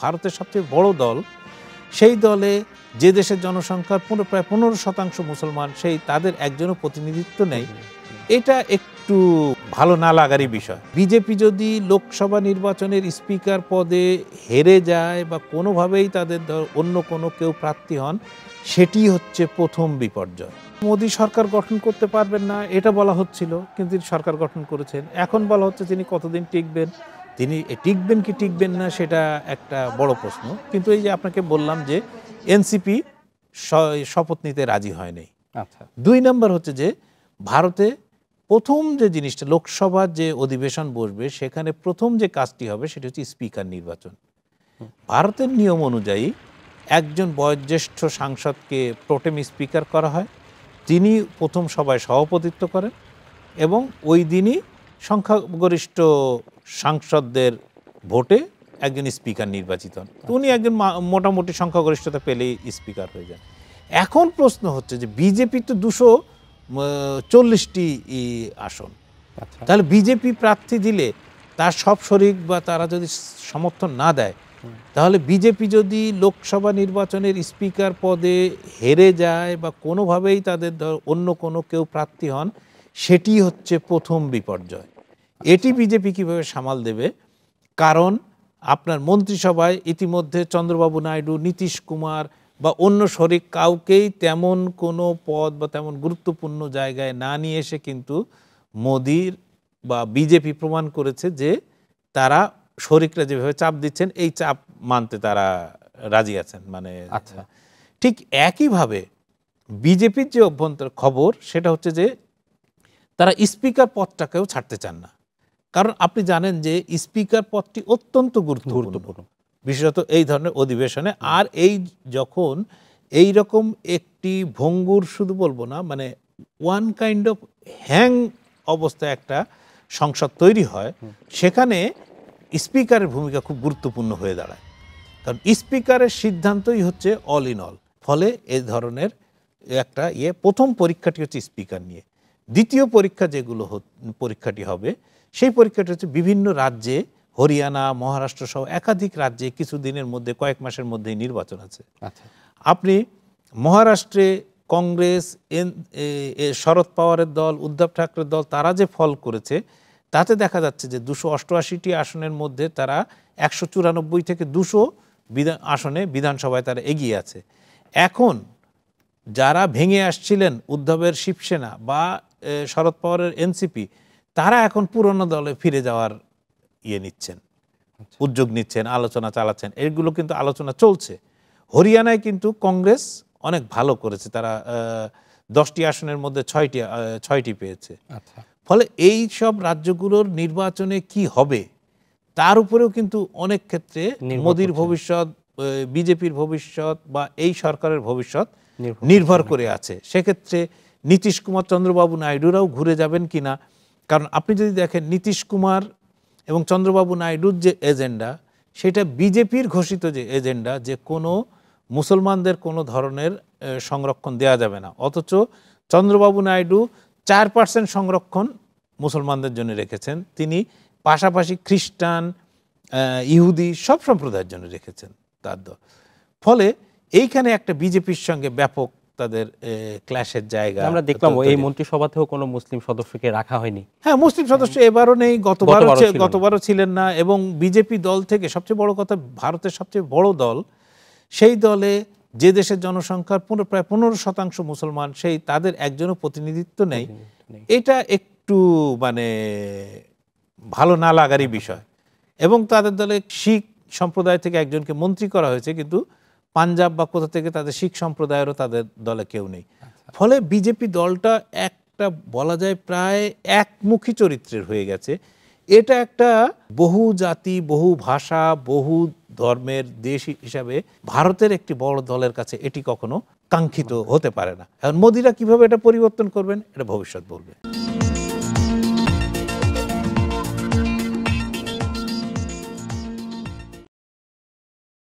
ভারতের সবচেয়ে বড় দল, সেই দলে যে দেশের জনসংখ্যার প্রায় 15% মুসলমান, সেই তাদের একজনও প্রতিনিধিত্ব নেই, এটা একটু ভালো না লাগারই বিষয়। বিজেপি যদি লোকসভা নির্বাচনের স্পিকার পদে হেরে যায় বা কোনোভাবেই তাদের অন্য কোনো কেউ প্রার্থী হন, সেটি হচ্ছে প্রথম বিপর্যয়। মোদী সরকার গঠন করতে পারবেন না এটা বলা হচ্ছিল, কিন্তু তিনি সরকার গঠন করেছেন। এখন বলা হচ্ছে তিনি কতদিন টিকবেন, তিনি টিকবেন কি টিকবেন না সেটা একটা বড় প্রশ্ন। কিন্তু এই যে আপনাকে বললাম যে এনসিপি শপথ নিতে রাজি হয়নি। আচ্ছা, 2 নম্বর হচ্ছে যে ভারতে প্রথম যে জিনিসটা, লোকসভার যে অধিবেশন বসবে সেখানে প্রথম যে কাজটি হবে সেটি হচ্ছে স্পিকার নির্বাচন। ভারতের নিয়ম অনুযায়ী একজন বয়োজ্যেষ্ঠ সাংসদকে প্রোটেম স্পিকার করা হয়, তিনি প্রথম সভায় সভাপতিত্ব করেন এবং ওই দিনই সংখ্যাগরিষ্ঠ সাংসদদের ভোটে একজন স্পিকার নির্বাচিত হন। উনি একজন মোটামুটি সংখ্যাগরিষ্ঠতা পেলেই স্পিকার হয়ে যান। এখন প্রশ্ন হচ্ছে যে বিজেপি তো 240টি আসন, তাহলে বিজেপি প্রার্থী দিলে তার সব শরিক বা তারা যদি সমর্থন না দেয়, তাহলে বিজেপি যদি লোকসভা নির্বাচনের স্পিকার পদে হেরে যায় বা কোনোভাবেই তাদের অন্য কোনো কেউ প্রার্থী হন, সেটি হচ্ছে প্রথম বিপর্যয়। এটি বিজেপি কিভাবে সামাল দেবে? কারণ আপনার মন্ত্রিসভায় ইতিমধ্যে চন্দ্রবাবু নাইডু, নীতিশ কুমার বা অন্য শরিক কাউকেই তেমন কোনো পদ বা তেমন গুরুত্বপূর্ণ জায়গায় না নিয়ে এসে কিন্তু মোদির বা বিজেপি প্রমাণ করেছে যে তারা শরিকরা যেভাবে চাপ দিচ্ছেন এই চাপ মানতে তারা রাজি আছেন। মানে আচ্ছা, ঠিক একইভাবে বিজেপির যে অভ্যন্তর খবর সেটা হচ্ছে যে তারা স্পিকার পদটাকেও ছাড়তে চান না। কারণ আপনি জানেন যে স্পিকার পদটি অত্যন্ত গুরুত্বপূর্ণ, বিশেষত এই ধরনের অধিবেশনে। আর এই যখন এই রকম একটি ভঙ্গুর, শুধু বলবো না, মানে ওয়ান কাইন্ড অফ হ্যাং অবস্থায় একটা সংসদ তৈরি হয়, সেখানে স্পিকারের ভূমিকা খুব গুরুত্বপূর্ণ হয়ে দাঁড়ায়। কারণ স্পিকারের সিদ্ধান্তই হচ্ছে অল ইন অল। ফলে এই ধরনের একটা প্রথম পরীক্ষাটি হচ্ছে স্পিকার নিয়ে। দ্বিতীয় পরীক্ষা পরীক্ষাটি হবে, সেই পরীক্ষাটি হচ্ছে বিভিন্ন রাজ্যে, হরিয়ানা, মহারাষ্ট্র সহ একাধিক রাজ্যে কিছুদিনের মধ্যে, কয়েক মাসের মধ্যেই নির্বাচন আছে। আপনি মহারাষ্ট্রে কংগ্রেস, শরদ পাওয়ারের দল, উদ্ধব ঠাকরের দল, তারা যে ফল করেছে তাতে দেখা যাচ্ছে যে 288টি আসনের মধ্যে তারা 194 থেকে 200 আসনে বিধানসভায় তারা এগিয়ে আছে। এখন যারা ভেঙে আসছিলেন উদ্ধবের শিবসেনা বা শরদ পাওয়ারের এনসিপি, তারা এখন পুরনো দলে ফিরে যাওয়ার নিচ্ছেন, উদ্যোগ নিচ্ছেন, আলোচনা চালাচ্ছেন। এগুলো কিন্তু আলোচনা চলছে। হরিয়ানায় কিন্তু কংগ্রেস অনেক ভালো করেছে, তারা 10টি আসনের মধ্যে 6টি পেয়েছে। ফলে এই সব রাজ্যগুলোর নির্বাচনে কি হবে তার উপরেও কিন্তু অনেক ক্ষেত্রে মোদির ভবিষ্যৎ, বিজেপির ভবিষ্যৎ বা এই সরকারের ভবিষ্যৎ নির্ভর করে আছে। সেক্ষেত্রে নীতিশ কুমার, চন্দ্রবাবু নাইডুরাও ঘুরে যাবেন কিনা। কারণ আপনি যদি দেখেন নীতিশ কুমার এবং চন্দ্রবাবু নাইডুর যে এজেন্ডা, সেটা বিজেপির ঘোষিত যে এজেন্ডা, যে কোনো মুসলমানদের কোনো ধরনের সংরক্ষণ দেওয়া যাবে না, অথচ চন্দ্রবাবু নাইডু 4% সংরক্ষণ মুসলমানদের জন্য রেখেছেন। তিনি পাশাপাশি খ্রিস্টান, ইহুদি সব সম্প্রদায়ের জন্য রেখেছেন তার দল। ফলে এইখানে একটা বিজেপির সঙ্গে ব্যাপক তাদের ক্ল্যাশের জায়গা আমরা দেখলাম। এই মন্ত্রিসভাতেও কোনো মুসলিম সদস্যকে রাখা হয়নি। হ্যাঁ, মুসলিম সদস্য এবারও নেই, গতবারও ছিলেন না। এবং বিজেপি দল থেকে সবচেয়ে বড় কথা, ভারতের সবচেয়ে বড় দল, সেই দলে যে দেশের জনসংখ্যার প্রায় 15% মুসলমান, সেই তাদের একজনও প্রতিনিধিত্ব নেই। এটা একটু মানে ভালো না লাগারই বিষয়। এবং তাদের দলে শিখ সম্প্রদায় থেকে একজনকে মন্ত্রী করা হয়েছে, কিন্তু পাঞ্জাব বা কোথা থেকে তাদের শিখ সম্প্রদায়েরও তাদের দলে কেউ নেই। ফলে বিজেপি দলটা একটা বলা যায় প্রায় একমুখী চরিত্রের হয়ে গেছে। এটা একটা বহু জাতি, বহু ভাষা, বহু ধর্মের দেশ হিসাবে ভারতের একটি বড় দলের কাছে এটি কখনো কাঙ্ক্ষিত হতে পারে না। এখন মোদিরা কিভাবে এটা পরিবর্তন করবেন, এটা ভবিষ্যৎ বলবে।